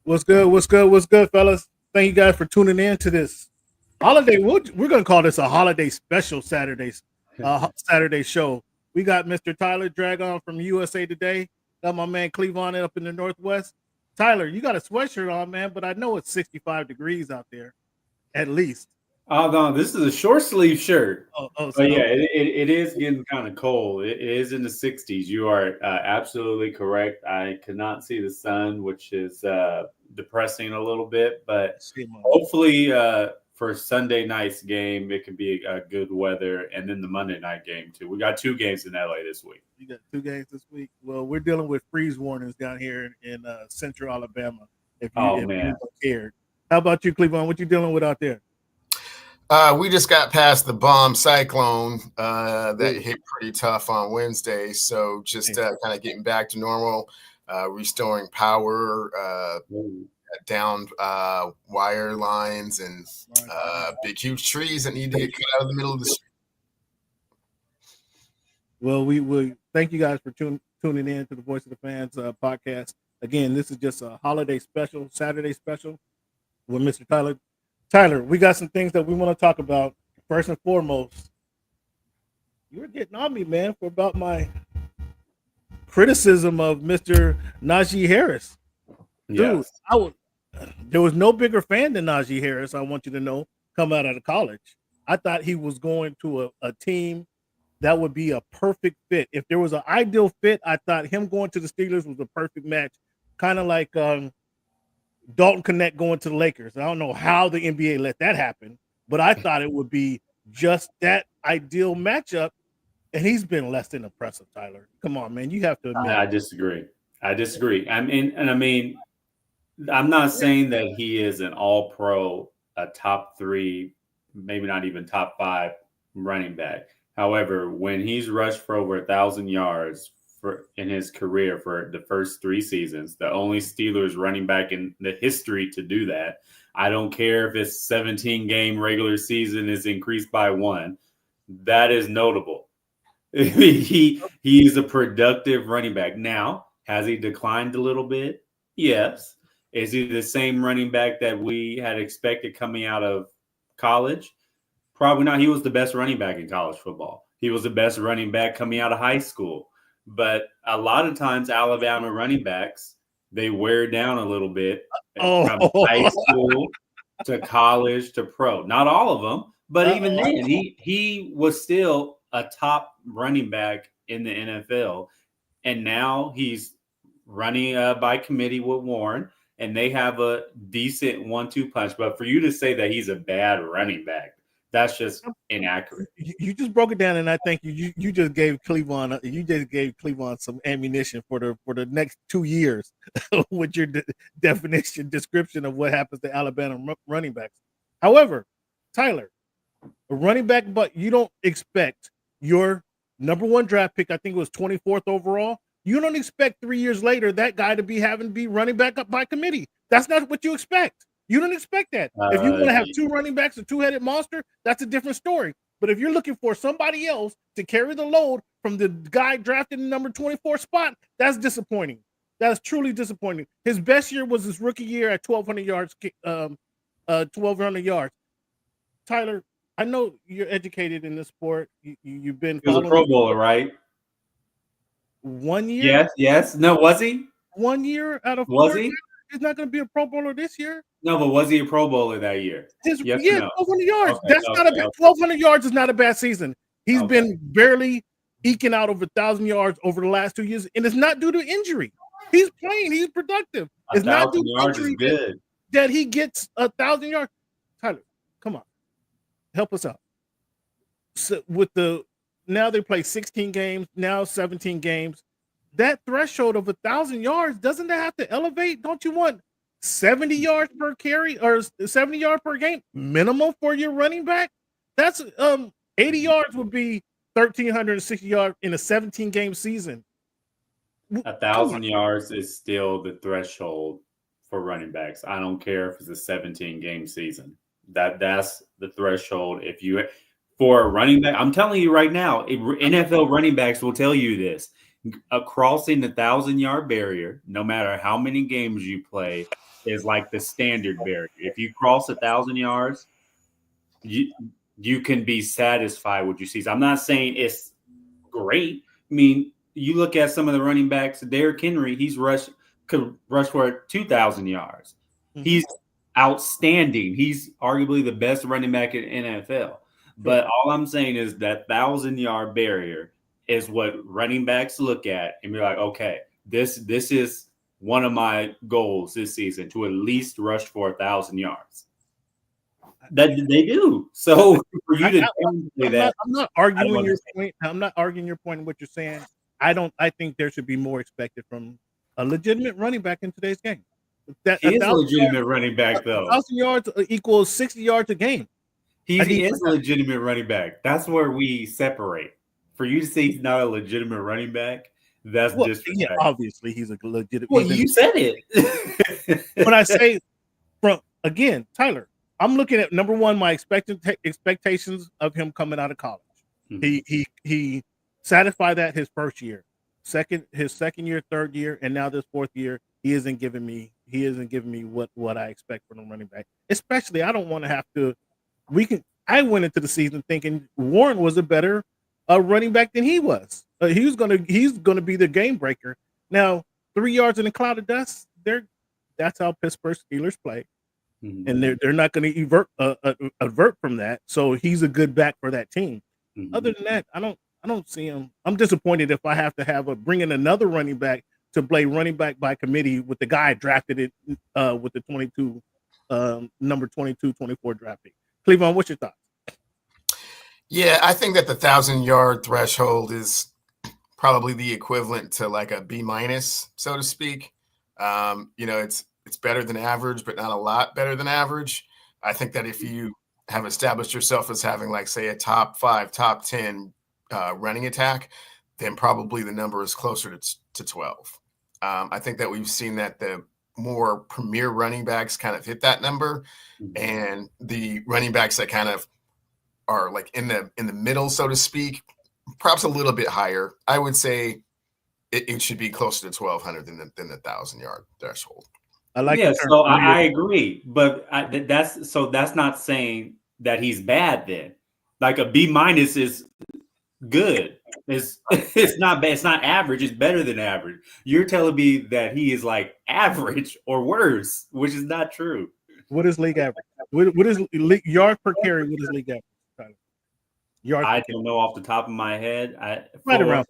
What's good? What's good? What's good, fellas? Thank you guys for tuning in to this holiday. We're going to call this a holiday special Saturday show. We got Mr. Tyler Dragon from USA Today. Got my man Cleavon up in the Northwest. Tyler, you got a sweatshirt on, man, but I know it's 65 degrees out there, at least. Oh no, this is a short sleeve shirt. But yeah, Okay. it is getting kind of cold. It is in the 60s. You are absolutely correct. I could not see the sun, which is depressing a little bit. But Shame on you. hopefully for Sunday night's game, it can be good weather, and then the Monday night game too. We got two games in LA this week. You got 2 games this week. Well, we're dealing with freeze warnings down here in Central Alabama. Oh If man, anyone cared, how about you, Cleveland? What you dealing with out there? We just got past the bomb cyclone that hit pretty tough on Wednesday. So just kind of getting back to normal, restoring power, down wire lines and big, huge trees that need to get cut out of the middle of the street. Well, we thank you guys for tuning in to the Voice of the Fans podcast. Again, this is just a holiday special, Saturday special with Mr. Tyler. Tyler, we got some things that we want to talk about. First and foremost, you were getting on me, man, for about my criticism of Mr. Najee Harris. Dude, yes. There was no bigger fan than Najee Harris, I want you to know, come out of college. I thought he was going to a team that would be a perfect fit. If there was an ideal fit, I thought him going to the Steelers was a perfect match. Kind of like Dalton Connect going to the Lakers. I don't know how the NBA let that happen, but I thought it would be just that ideal matchup. And he's been less than impressive, Tyler. Come on, man. You have to admit. I disagree. I mean, I'm not saying that he is an all-pro, a top 3, maybe not even top 5 running back. However, when he's rushed for over 1,000 yards in his career for the first 3 seasons, the only Steelers running back in the history to do that. I don't care if his 17-game regular season is increased by 1. That is notable. He's a productive running back. Now, has he declined a little bit? Yes. Is he the same running back that we had expected coming out of college? Probably not. He was the best running back in college football. He was the best running back coming out of high school. But a lot of times, Alabama running backs, they wear down a little bit from high school to college to pro. Not all of them, but even then, he was still a top running back in the NFL. And now he's running by committee with Warren, and they have a decent 1-2 punch. But for you to say that he's a bad running back, that's just inaccurate. You just broke it down, and I think you just gave Cleveland some ammunition for the next 2 years with your description of what happens to Alabama running backs. However, Tyler, a running back, but you don't expect your number 1 draft pick, I think it was 24th overall. You don't expect 3 years later that guy to be running back up by committee. That's not what you expect. You don't expect that. If you want to have 2 running backs, a 2-headed monster, that's a different story. But if you're looking for somebody else to carry the load from the guy drafted in the number 24 spot, that's disappointing. That's truly disappointing. His best year was his rookie year at 1,200 yards. 1,200 yards. Tyler, I know you're educated in this sport. You've been. He was a Pro Bowler, right? 1 year. Yes. No, was he? 1 year out of 4. Was he? He's not going to be a Pro Bowler this year. No, but was he a Pro Bowler that year? Yes, no? 1,200 yards. That's not a bad. 1,200 yards is not a bad season. He's been barely eking out over 1,000 yards over the last 2 years, and it's not due to injury. He's playing. He's productive. It's not due to injury that he gets 1,000 yards. Tyler, come on, help us out. So now they play 16 games, now 17 games. That threshold of 1,000 yards, doesn't that have to elevate? Don't you want 70 yards per carry or 70 yards per game minimum for your running back? That's 80 yards would be 1,360 yards in a 17-game season. 1,000 yards is still the threshold for running backs. I don't care if it's a 17-game season. That's the threshold. If you for a running back, I'm telling you right now, NFL running backs will tell you this. crossing the 1,000-yard barrier, no matter how many games you play, is like the standard barrier. If you cross 1,000 yards, you can be satisfied with your season. I'm not saying it's great. I mean, you look at some of the running backs. Derrick Henry, could rush for 2,000 yards. Mm-hmm. He's outstanding. He's arguably the best running back in NFL. But all I'm saying is that 1,000-yard barrier is what running backs look at and be like, okay, this is one of my goals this season, to at least rush for 1,000 yards. That they do. So for you to say that, I'm not arguing your point. I'm not arguing your point in what you're saying. I think there should be more expected from a legitimate running back in today's game. He is a legitimate running back, though. 1,000 yards equals 60 yards a game. He is a legitimate running back. That's where we separate. For you to say he's not a legitimate running back, that's disrespect. Yeah, obviously he's a legitimate. Well, you said it. When I say Tyler, I'm looking at number one, my expectations of him coming out of college. Mm-hmm. He satisfied that his first year, his second year, third year, and now this fourth year. He isn't giving me what I expect from a running back. Especially, I don't want to have to. I went into the season thinking Warren was a better running back than he was. He's gonna be the game breaker. Now, 3 yards in a cloud of dust. That's how Pittsburgh Steelers play. Mm-hmm. And they're not going to avert from that. So he's a good back for that team. Mm-hmm. Other than that, I don't see him. I'm disappointed if I have to bring in another running back to play running back by committee with the guy drafted it with the number 22, 24 draft pick. Cleveland, what's your thoughts? Yeah, I think that the 1,000-yard threshold is probably the equivalent to like a B-, so to speak. It's better than average, but not a lot better than average. I think that if you have established yourself as having, like, say, a top 5, top 10 running attack, then probably the number is closer to 12. I think that we've seen that the more premier running backs kind of hit that number, and the running backs that kind of are like in the middle, so to speak, perhaps a little bit higher. I would say it should be closer to 1,200 than the 1,000-yard threshold. I agree, but that's not saying that he's bad. Then, like, a B- is good. It's not bad. It's not average. It's better than average. You're telling me that he is like average or worse, which is not true. What is league average? What is yard per carry? What is league average? I don't know off the top of my head. Right around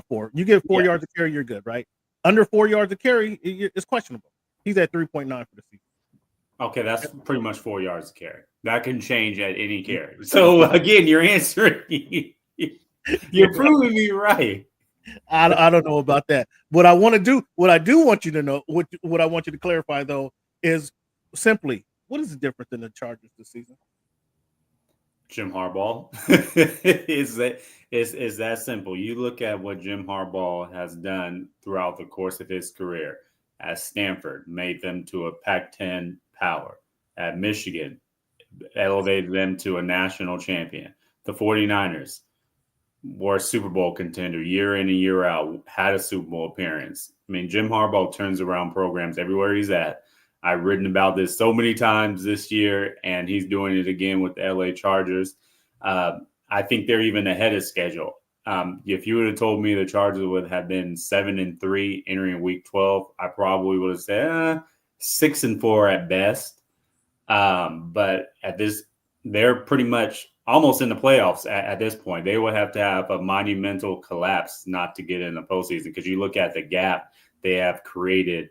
4. You get 4 yards a carry, you're good, right? Under 4 yards a carry, it's questionable. He's at 3.9 for the season. Okay, that's pretty much 4 yards a carry. That can change at any carry. So again, you're answering. You're proving me right. I don't know about that. What I do want you to know, what I want you to clarify though, is simply what is the difference in the Chargers this season? Jim Harbaugh. is that simple. You look at what Jim Harbaugh has done throughout the course of his career at Stanford, made them to a Pac-10 power. At Michigan, elevated them to a national champion. The 49ers were a Super Bowl contender year in and year out, had a Super Bowl appearance. I mean, Jim Harbaugh turns around programs everywhere he's at. I've written about this so many times this year, and he's doing it again with the LA Chargers. I think they're even ahead of schedule. If you would have told me the Chargers would have been 7-3 entering Week 12, I probably would have said 6-4 at best. But they're pretty much almost in the playoffs at this point. They would have to have a monumental collapse not to get in the postseason, because you look at the gap they have created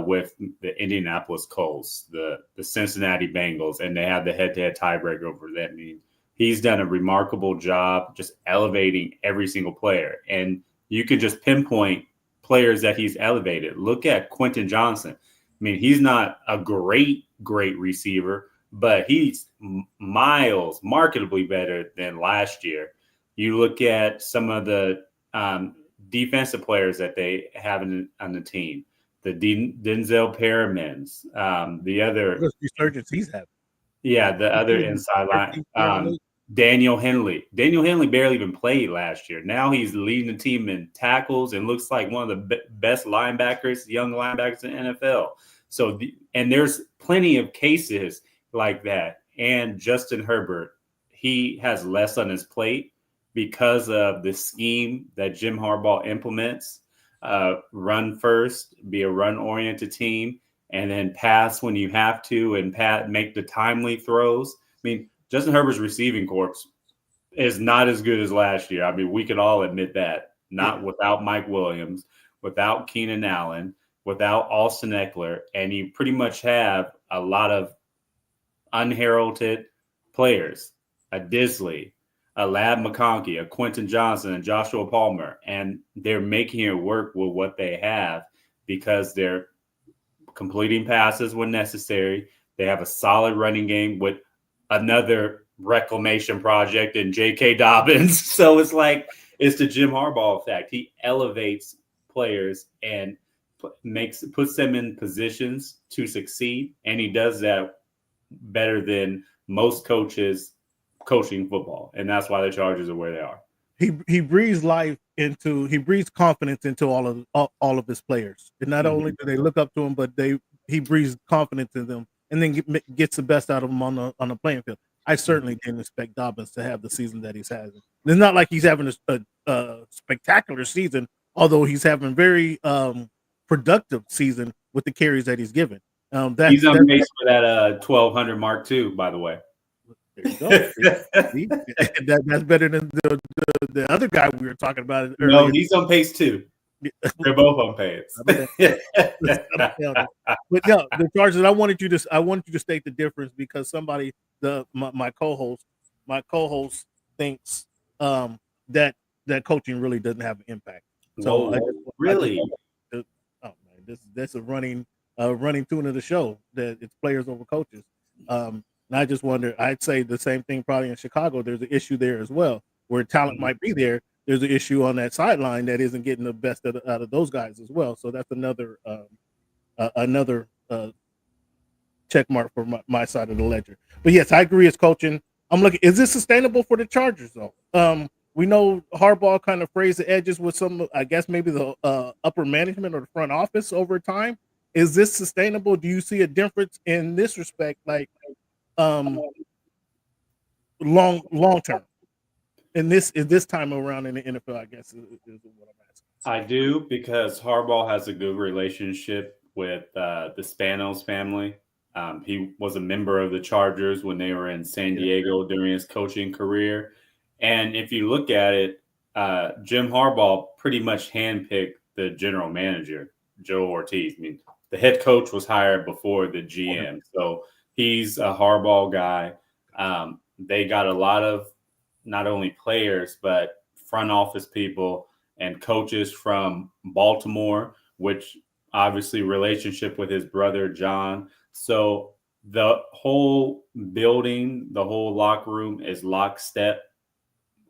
with the Indianapolis Colts, the Cincinnati Bengals, and they have the head-to-head tiebreaker over them. I mean, he's done a remarkable job just elevating every single player. And you could just pinpoint players that he's elevated. Look at Quentin Johnson. I mean, he's not a great receiver, but he's marketably better than last year. You look at some of the defensive players that they have on the team, the Denzel Perrimans, the other resurgence he's having. Yeah, the other inside line. Daniel Henley. Daniel Henley barely even played last year. Now he's leading the team in tackles and looks like one of the best linebackers, young linebackers in the NFL. So, and there's plenty of cases like that. And Justin Herbert, he has less on his plate because of the scheme that Jim Harbaugh implements. Run first, be a run-oriented team, and then pass when you have to, and make the timely throws. I mean, Justin Herbert's receiving corps is not as good as last year. I mean, we can all admit that. Not without Mike Williams, without Keenan Allen, without Austin Eckler, and you pretty much have a lot of unheralded players, a Disley, a Lab McConkey, a Quentin Johnson, and Joshua Palmer, and they're making it work with what they have because they're completing passes when necessary. They have a solid running game with another reclamation project in J.K. Dobbins. So it's like, it's the Jim Harbaugh effect. He elevates players and puts them in positions to succeed. And he does that better than most coaches coaching football. And that's why the Chargers are where they are. He breathes confidence into all of his players. And not only do they look up to him, but he breathes confidence in them, and then gets the best out of them on the playing field. I certainly didn't expect Dobbins to have the season that he's having. It's not like he's having a spectacular season, although he's having very productive season with the carries that he's given. He's on pace for that 1,200 mark too, by the way. There you go. That's better than the other guy we were talking about earlier. No, he's on pace too. They're both on pace. But no, the Chargers. I wanted you to state the difference because my co-host thinks that coaching really doesn't have an impact. So really, that's a running tune of the show that it's players over coaches. And I just wonder, I'd say the same thing probably in Chicago. There's an issue there as well, where talent might be there. There's an issue on that sideline that isn't getting the best out of those guys as well. So that's another check mark for my side of the ledger. But yes, I agree. It's coaching. I'm looking. Is this sustainable for the Chargers though? We know Harbaugh kind of phrased the edges with some, I guess maybe the upper management or the front office over time. Is this sustainable? Do you see a difference in this respect, like long term? In this time around in the NFL, I guess is what I'm asking. I do, because Harbaugh has a good relationship with the Spanos family. He was a member of the Chargers when they were in San Diego during his coaching career. And if you look at it, Jim Harbaugh pretty much handpicked the general manager, Joe Ortiz. I mean, the head coach was hired before the GM. So he's a Harbaugh guy. They got a lot of not only players, but front office people and coaches from Baltimore, which obviously relationship with his brother, John. So the whole building, the whole locker room is lockstep.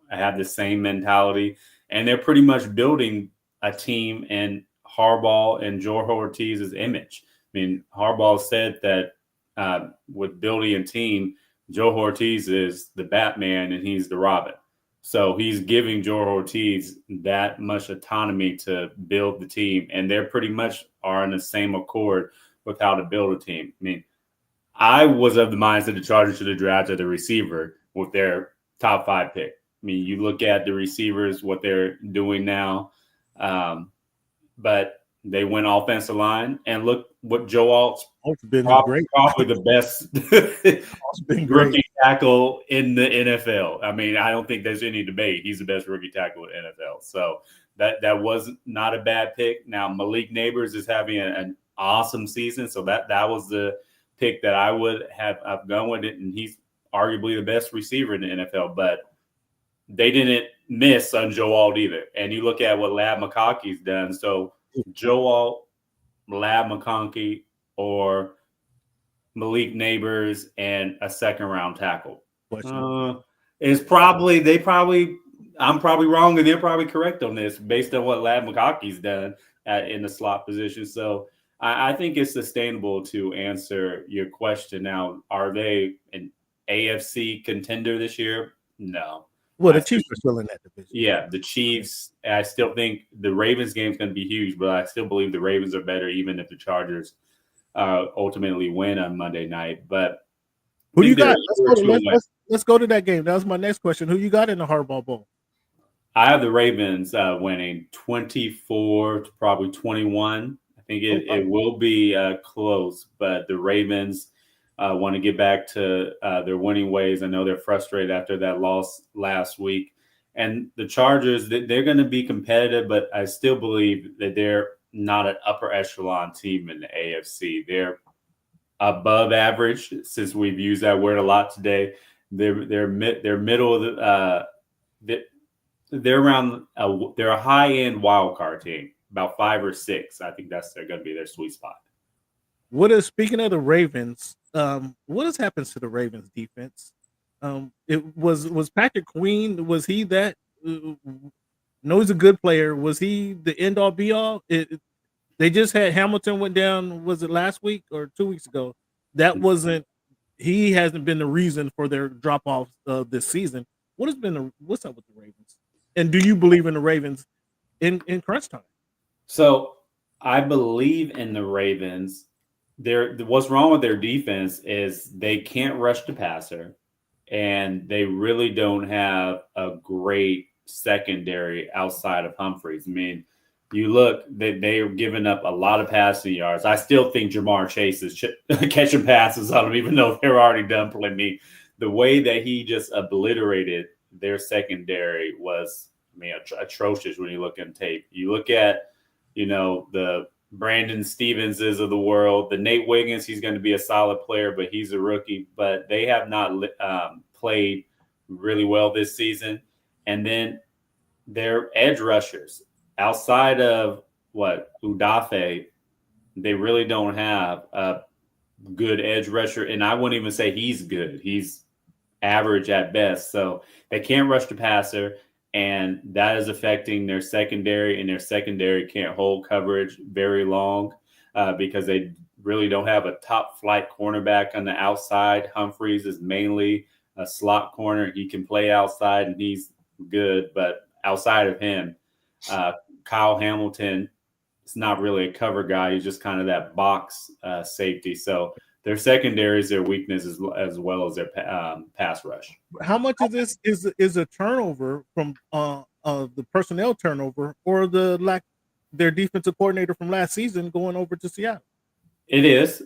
I have the same mentality, and they're pretty much building a team in Harbaugh and Joe Ortiz's image. I mean, Harbaugh said that with building a team, Joe Ortiz is the Batman and he's the Robin. So he's giving Joe Ortiz that much autonomy to build the team. And they're pretty much are in the same accord with how to build a team. I mean, I was of the mindset the Chargers should have drafted a receiver with their top 5 pick. I mean, you look at the receivers, what they're doing now, but they went offensive line, and look what Joe Alt's been probably the best rookie tackle in the NFL. I mean, I don't think there's any debate. He's the best rookie tackle in the NFL. So that was not a bad pick. Now, Malik Neighbors is having an awesome season. So that was the pick that I would have gone with it. And he's arguably the best receiver in the NFL, but they didn't miss on Joe Alt either. And you look at what Lab McConkey's done. So Joe Alt, Lab McConkey, or Malik Neighbors and a second-round tackle. I'm probably wrong, and they're probably correct on this based on what Lab McConkey's done in the slot position. So I think it's sustainable to answer your question. Now, are they an AFC contender this year? No. Well, the Chiefs are still in that division. Yeah, the Chiefs. I still think the Ravens game is going to be huge, but I still believe the Ravens are better, even if the Chargers ultimately win on Monday night. But who you got? Let's go to that game. That was my next question. Who you got in the Hardball Bowl? I have the Ravens winning 24 to probably 21. I think it will be close, but the Ravens want to get back to their winning ways. I know they're frustrated after that loss last week. And the Chargers, they're going to be competitive, but I still believe that they're not an upper echelon team in the AFC. They're above average, since we've used that word a lot today. They're middle of the they're around they're a high end wild card team, about 5 or 6. I think they're going to be their sweet spot. Speaking of the Ravens, what has happened to the Ravens defense? It was Patrick Queen. Was he that? No, he's a good player. Was he the end all be all? They just had Hamilton went down. Was it last week or 2 weeks ago? That wasn't. He hasn't been the reason for their drop off this season. What's up with the Ravens? And do you believe in the Ravens in crunch time? So I believe in the Ravens. What's wrong with their defense is they can't rush the passer, and they really don't have a great secondary outside of Humphreys. I mean, you look, they are giving up a lot of passing yards. I still think Jamar Chase is catching passes on them, even though they're already done playing me. The way that he just obliterated their secondary was, atrocious when you look in tape. You look at, the Brandon Stevenses of the world, the Nate Wiggins, he's going to be a solid player, but he's a rookie. But they have not played really well this season. And then their edge rushers, outside of Udafe, they really don't have a good edge rusher. And I wouldn't even say he's good. He's average at best. So they can't rush the passer, and that is affecting their secondary, and their secondary can't hold coverage very long because they really don't have a top flight cornerback on the outside. Humphreys is mainly a slot corner. He can play outside, and he's good, but outside of him, Kyle Hamilton is not really a cover guy. He's just kind of that box safety. So their secondary is their weakness as well as their pass rush. How much of this is a turnover from the personnel turnover, or their defensive coordinator from last season going over to Seattle? It is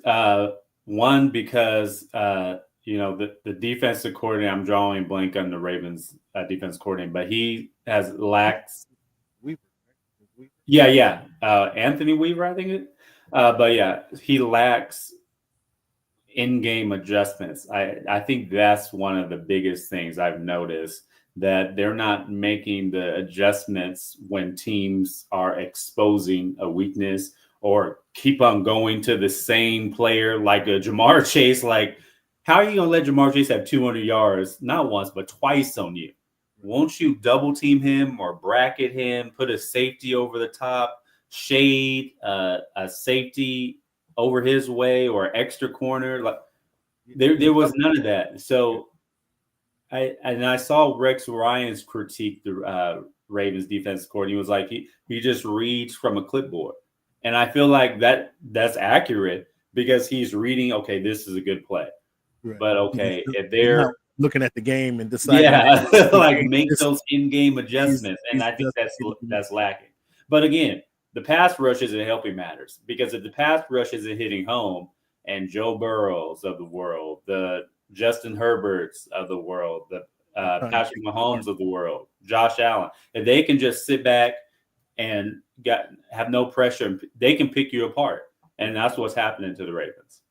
one because the defensive coordinator. I'm drawing blank on the Ravens defense coordinator, but he has lacks. Weaver. Yeah. Anthony Weaver, I think it. But yeah, he lacks in-game adjustments. I think that's one of the biggest things I've noticed, that they're not making the adjustments when teams are exposing a weakness or keep on going to the same player like a Jamar Chase. Like, how are you going to let Jamar Chase have 200 yards, not once, but twice on you? Won't you double team him or bracket him, put a safety over the top, shade a safety over his way, or extra corner? Like, there was none of that. So I saw Rex Ryan's critique the Ravens defense coordinator. He was like, he just reads from a clipboard. And I feel like that's accurate, because he's reading, okay, this is a good play. Right. But okay, if they're looking at the game and deciding, like make those in-game adjustments, and I think that's lacking. But again, the pass rush isn't helping matters, because if the pass rush isn't hitting home, and Joe Burrows of the world, the Justin Herberts of the world, the Patrick Mahomes of the world, Josh Allen, if they can just sit back and have no pressure, they can pick you apart, and that's what's happening to the Ravens.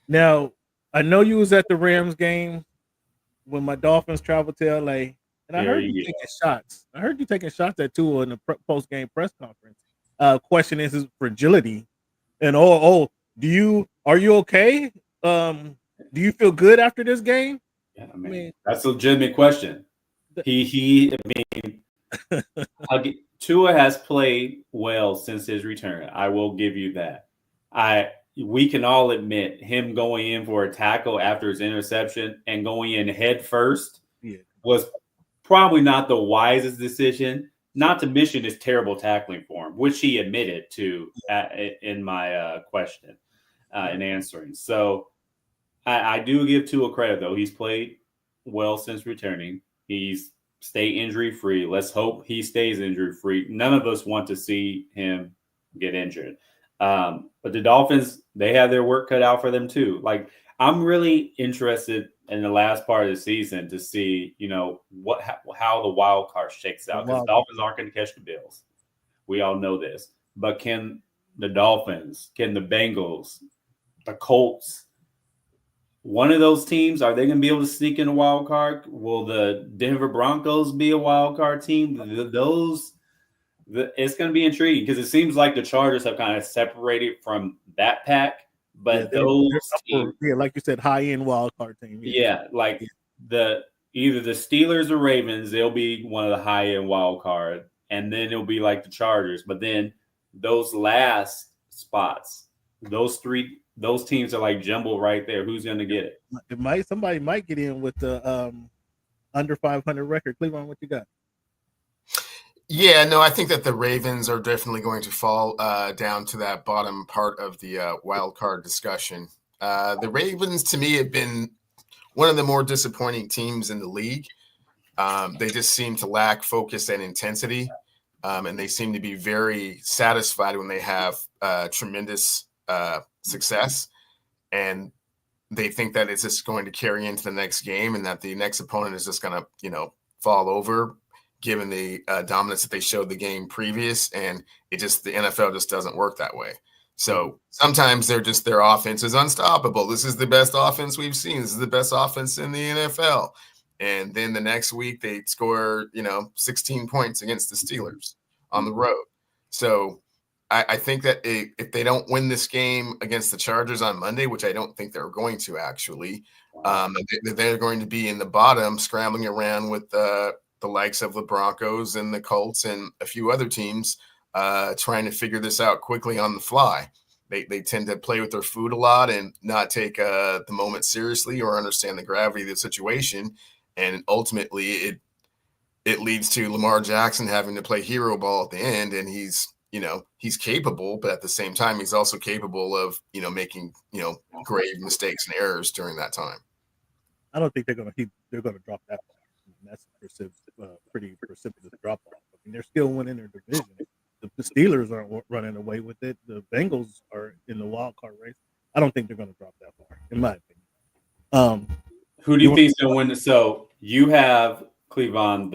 Now, I know you was at the Rams game when my Dolphins traveled to LA, and I heard you taking shots. I heard you taking shots at Tua in the post-game press conference. Question is his fragility, and are you okay? Do you feel good after this game? Yeah, I mean, that's a legitimate question. Tua has played well since his return. I will give you that. we can all admit him going in for a tackle after his interception and going in head first was probably not the wisest decision, not to mention his terrible tackling form, which he admitted to in my question in answering. So I do give Tua credit, though. He's played well since returning. He's stayed injury-free. Let's hope he stays injury-free. None of us want to see him get injured. But the Dolphins, they have their work cut out for them too. Like, I'm really interested in the last part of the season to see, how the wild card shakes out, because the Dolphins aren't going to catch the Bills. We all know this. But can the Dolphins, can the Bengals, the Colts, one of those teams, are they going to be able to sneak in a wild card? Will the Denver Broncos be a wild card team? It's going to be intriguing, because it seems like the Chargers have kind of separated from that pack. But those teams, like you said, high-end wild card team. either the Steelers or Ravens, they'll be one of the high-end wild card, and then it'll be like the Chargers. But then those last spots, those teams are like jumbled right there. Who's going to get it? Somebody might get in with the under 500 record. Cleveland, what you got? Yeah, no, I think that the Ravens are definitely going to fall down to that bottom part of the wild card discussion. The Ravens, to me, have been one of the more disappointing teams in the league. They just seem to lack focus and intensity, and they seem to be very satisfied when they have tremendous success, and they think that it's just going to carry into the next game, and that the next opponent is just going to, fall over, given the dominance that they showed the game previous. And the NFL just doesn't work that way. So sometimes their offense is unstoppable. This is the best offense we've seen. This is the best offense in the NFL. And then the next week they score, 16 points against the Steelers on the road. So I think that if they don't win this game against the Chargers on Monday, which I don't think they're going to actually, they're going to be in the bottom, scrambling around with the likes of the Broncos and the Colts and a few other teams trying to figure this out quickly on the fly. They tend to play with their food a lot and not take the moment seriously or understand the gravity of the situation. And ultimately, it leads to Lamar Jackson having to play hero ball at the end. And he's capable, but at the same time, he's also capable of, making, grave mistakes and errors during that time. I don't think they're going to drop that far. That's pretty precipitous drop off. I mean, they're still winning their division. The Steelers aren't running away with it. The Bengals are in the wild card race. I don't think they're going to drop that far, in my opinion. Who do you think is going to win? So you have Cleveland,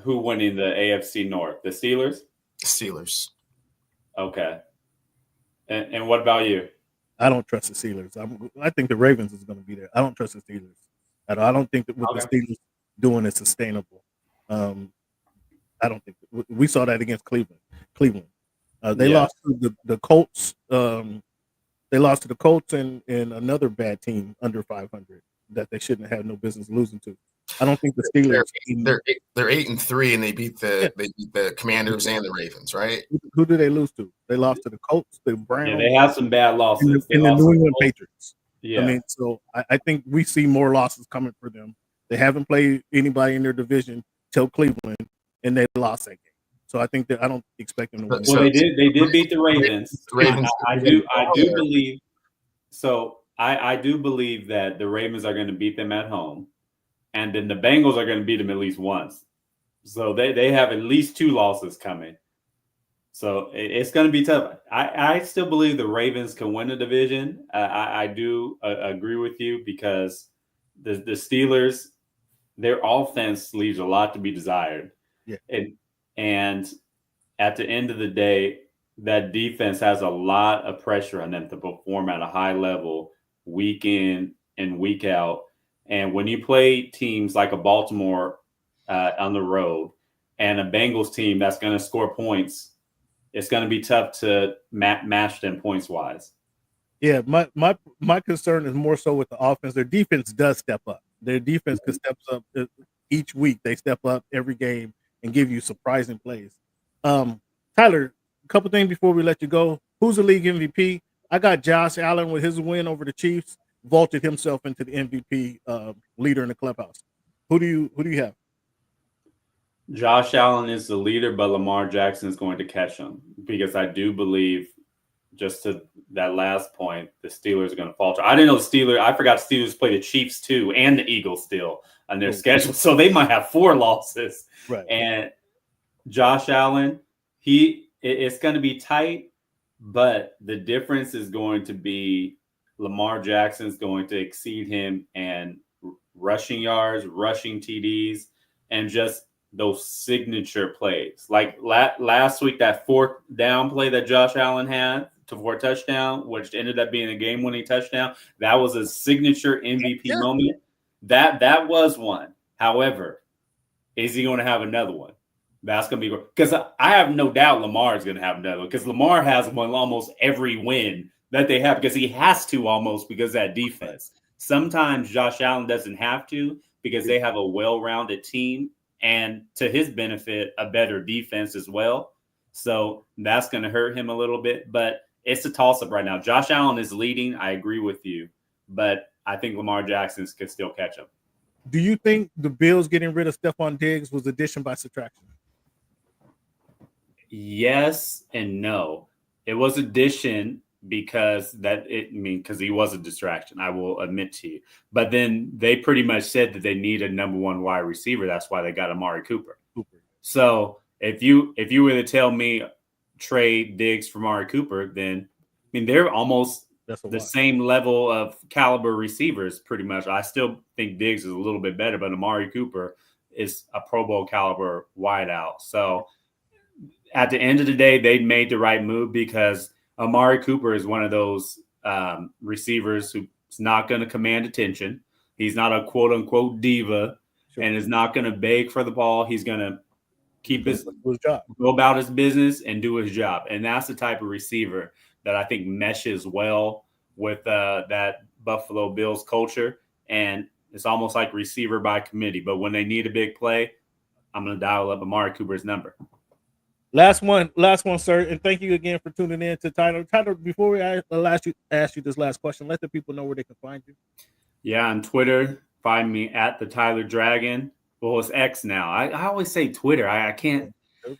who winning the AFC North? The Steelers? Steelers. Okay. And what about you? I don't trust the Steelers. I think the Ravens is going to be there. I don't trust the Steelers. I don't think that what the Steelers doing is sustainable. I don't think we saw that against Cleveland. They lost to the Colts. They lost to the Colts and another bad team under 500 that they shouldn't have no business losing to. I don't think the Steelers. They're 8-3 and they beat the Commanders and the Ravens, right? Who did they lose to? They lost to the Colts, the Browns. Yeah, they have some bad losses. In the New England Patriots. Yeah. I mean, so I think we see more losses coming for them. They haven't played anybody in their division till Cleveland, and they lost that game. So I think that I don't expect them to win. Well, they did beat the Ravens. I do believe. So I do believe that the Ravens are going to beat them at home, and then the Bengals are going to beat them at least once. So they have at least 2 losses coming. So it's going to be tough. I still believe the Ravens can win the division. I do agree with you, because the Steelers, their offense leaves a lot to be desired. Yeah. And at the end of the day, that defense has a lot of pressure on them to perform at a high level week in and week out. And when you play teams like a Baltimore on the road and a Bengals team that's going to score points, it's going to be tough to match them points wise. Yeah, my concern is more so with the offense. Their defense does step up. Their defense could step up each week. They step up every game and give you surprising plays. Tyler, a couple things before we let you go. Who's the league MVP? I got Josh Allen with his win over the Chiefs, vaulted himself into the MVP leader in the clubhouse. Who do you have? Josh Allen is the leader, but Lamar Jackson is going to catch him because I do believe, just to that last point, the Steelers are going to falter. I didn't know the Steelers. I forgot the Steelers play the Chiefs too and the Eagles still on their schedule, so they might have 4 losses. Right. And Josh Allen, it's going to be tight, but the difference is going to be Lamar Jackson is going to exceed him and rushing yards, rushing TDs, and just those signature plays. Like last week, that 4th down play that Josh Allen had for a touchdown, which ended up being a game-winning touchdown, that was a signature MVP moment. That was one. However, is he going to have another one? That's going to be – because I have no doubt Lamar is going to have another one because Lamar has won almost every win that they have because he has to almost because of that defense. Sometimes Josh Allen doesn't have to because they have a well-rounded team and, to his benefit, a better defense as well. So that's going to hurt him a little bit. But it's a toss-up right now. Josh Allen is leading. I agree with you. But I think Lamar Jackson could still catch him. Do you think the Bills getting rid of Stephon Diggs was addition by subtraction? Yes and no. It was addition because he was a distraction, I will admit to you. But then they pretty much said that they need a number 1 wide receiver. That's why they got Amari Cooper. So if you were to tell me trade Diggs for Amari Cooper, then they're almost the same level of caliber receivers pretty much. I still think Diggs is a little bit better, but Amari Cooper is a Pro Bowl caliber wideout. So at the end of the day, they made the right move because Amari Cooper is one of those receivers who's not going to command attention. He's not a quote-unquote diva and is not going to beg for the ball. He's going to keep his job, go about his business and do his job. And that's the type of receiver that I think meshes well with that Buffalo Bills culture. And it's almost like receiver by committee. But when they need a big play, I'm going to dial up Amari Cooper's number. Last one, sir, and thank you again for tuning in to Tyler. Tyler, before we ask you this last question, let the people know where they can find you. Yeah, on Twitter, find me at the Tyler Dragon. Well, it's X now. I always say Twitter. I can't.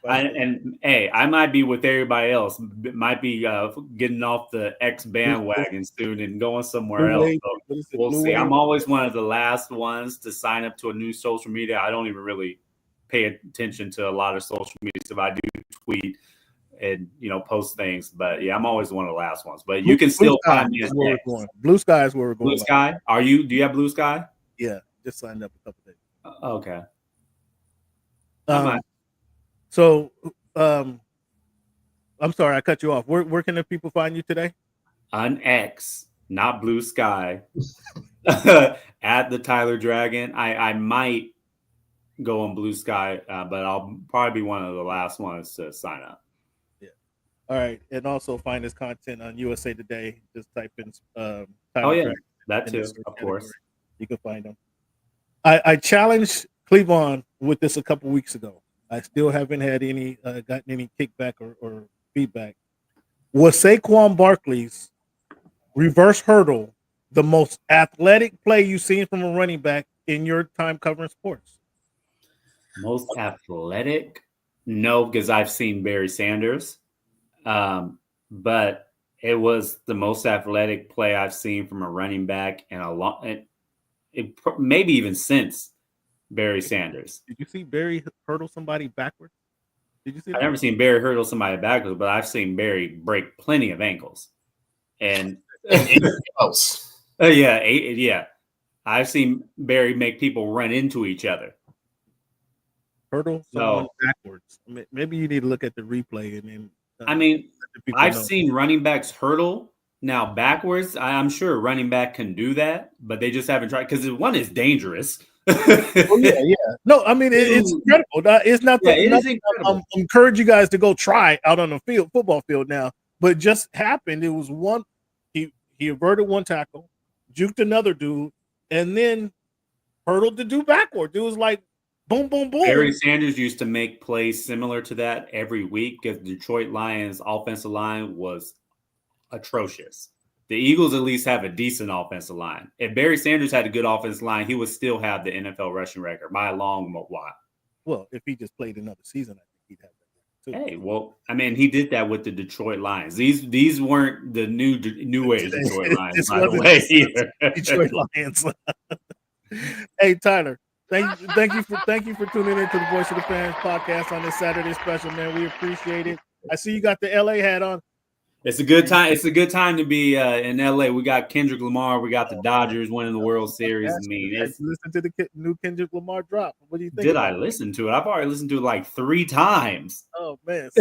I might be with everybody else. Might be getting off the X bandwagon soon and going somewhere else. So we'll see. I'm always one of the last ones to sign up to a new social media. I don't even really pay attention to a lot of social media stuff. I do tweet and post things, but yeah, I'm always one of the last ones. But you can still find me. Blue Sky is where we're going. Blue Sky? Do you have Blue Sky? Yeah, just signed up a couple days. Okay. So, I'm sorry I cut you off. Where can the people find you today? On X, not Blue Sky. At the Tyler Dragon. I might go on Blue Sky, but I'll probably be one of the last ones to sign up. Yeah. All right, and also find his content on USA Today. Just type in. Tyler Dragon that too, of course. You can find him. I challenged Cleveland with this a couple weeks ago. I still haven't had any gotten any kickback or feedback. Was Saquon Barkley's reverse hurdle the most athletic play you've seen from a running back in your time covering sports? Most athletic? No, because I've seen Barry Sanders. But it was the most athletic play I've seen from a running back in a long, maybe even since Barry Sanders. Did you see Barry hurdle somebody backwards? Did you see that? I've never seen Barry hurdle somebody backwards, but I've seen Barry break plenty of ankles. And yeah. I've seen Barry make people run into each other. Hurdle someone backwards. Maybe you need to look at the replay and then. I've seen running backs hurdle now backwards. I'm sure a running back can do that, but they just haven't tried because one is dangerous. Yeah. No, it's incredible. It's not. I'm encourage you guys to go try out on the football field now. But it just happened. It was one. He averted one tackle, juked another dude, and then hurdled the dude backwards. It was like boom, boom, boom. Barry Sanders used to make plays similar to that every week because Detroit Lions offensive line was atrocious. The Eagles at least have a decent offensive line. If Barry Sanders had a good offensive line, he would still have the NFL rushing record by a long while. Well, if he just played another season, I think he'd have that too. Hey, well, I mean, he did that with the Detroit Lions. These weren't the new age Detroit Lions, by the way. Either. Detroit Lions. Hey, Tyler, thank you for tuning in to the Voice of the Fans podcast on this Saturday special, man. We appreciate it. I see you got the LA hat on. It's a good time. It's a good time to be in LA. We got Kendrick Lamar. We got the Dodgers winning the World Series. I mean, listen to the new Kendrick Lamar drop. What do you think? Did I listen to it? I've already listened to it like 3 times. Oh man,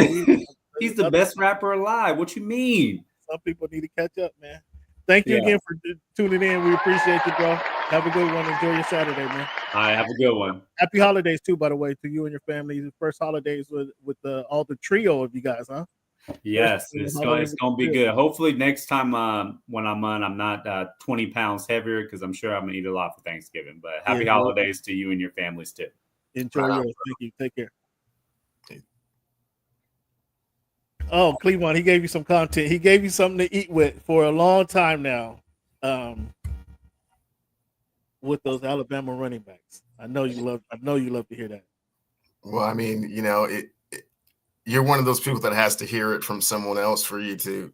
he's the best rapper alive. What you mean? Some people need to catch up, man. Thank you again for tuning in. We appreciate you, bro. Have a good one. Enjoy your Saturday, man. All right, have a good one. Happy holidays too, by the way, to you and your family. The first holidays with all the trio of you guys, huh? Yes, it's going to be good. Hopefully next time when I'm on, I'm not 20 pounds heavier because I'm sure I'm going to eat a lot for Thanksgiving. But happy holidays to you and your families too. Enjoy yours. Thank you. Take care. Oh, Cleveland, he gave you some content. He gave you something to eat with for a long time now. With those Alabama running backs. I know you love to hear that. Well, I mean, you're one of those people that has to hear it from someone else for you to,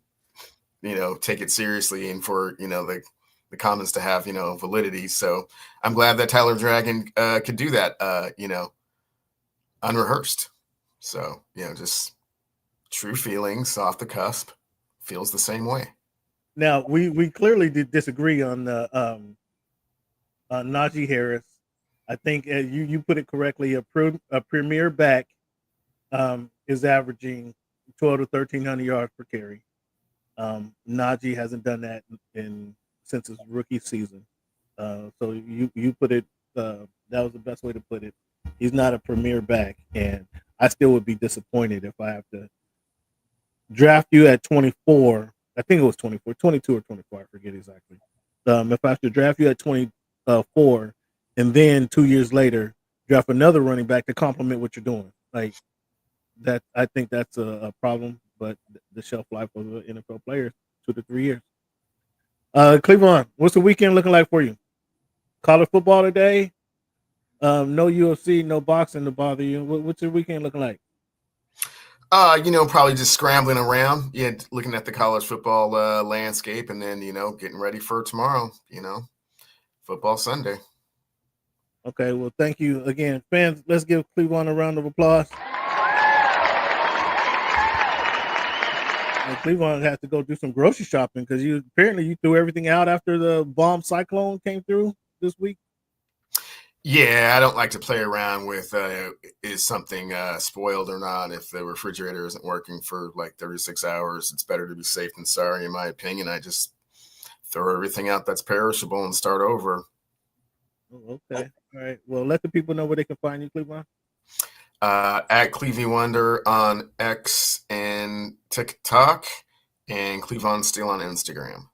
take it seriously and for, the comments to have, validity. So I'm glad that Tyler Dragon could do that, unrehearsed. So, just true feelings off the cusp, feels the same way. Now, we clearly did disagree on the Najee Harris. I think you put it correctly. A premier back is averaging 12 to 1,300 yards per carry. Najee hasn't done that since his rookie season. So you put it. That was the best way to put it. He's not a premier back, and I still would be disappointed if I have to draft you at 24. I think it was 24, 22 or 24. I forget exactly. If I have to draft you at 24, and then 2 years later draft another running back to complement what you're doing, like that, I think that's a problem. But the shelf life of an NFL player is 2 to 3 years. Cleveland, what's the weekend looking like for you? College football today. No UFC, no boxing to bother you. What's your weekend looking like? Probably just scrambling around. Yeah, looking at the college football landscape, and then getting ready for tomorrow. Football Sunday. Okay, well, thank you again, fans. Let's give Cleveland a round of applause. And Cleveland has to go do some grocery shopping because you threw everything out after the bomb cyclone came through this week. Yeah, I don't like to play around with is something spoiled or not. If the refrigerator isn't working for like 36 hours, it's better to be safe than sorry, in my opinion. I just throw everything out that's perishable and start over. Oh, okay. All right. Well, let the people know where they can find you, Cleveland. At Clevie Wonder on X and TikTok, and Cleveland Steel on Instagram.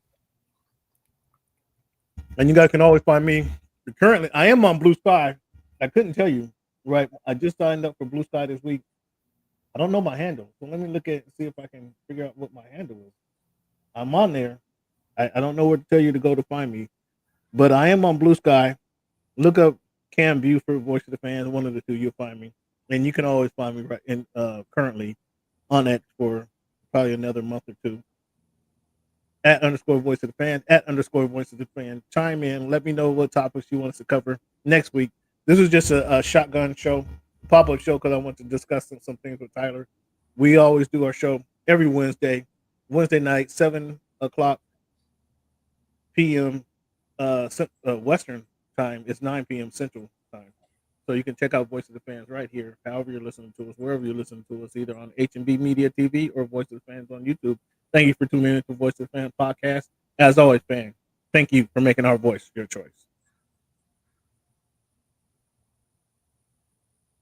And you guys can always find me. Currently, I am on Blue Sky. I couldn't tell you, right? I just signed up for Blue Sky this week. I don't know my handle, so let me see if I can figure out what my handle is. I'm on there. I don't know where to tell you to go to find me, but I am on Blue Sky. Look up Cam Buford, Voice of the Fans, one of the two, you'll find me. And you can always find me right in currently on X for probably another month or two. @_Voice of the Fan, @_Voice of the Fan. Chime in, let me know what topics you want us to cover next week. This was just a shotgun show, pop-up show, because I want to discuss some things with Tyler. We always do our show every Wednesday night, 7:00 p.m. Western time. It's 9 p.m. Central time. So you can check out Voice of the Fans right here, however you're listening to us, wherever you're listening to us, either on H&B Media TV or Voice of the Fans on YouTube. Thank you for tuning in to Voice of the Fans podcast. As always, fans, thank you for making our voice your choice.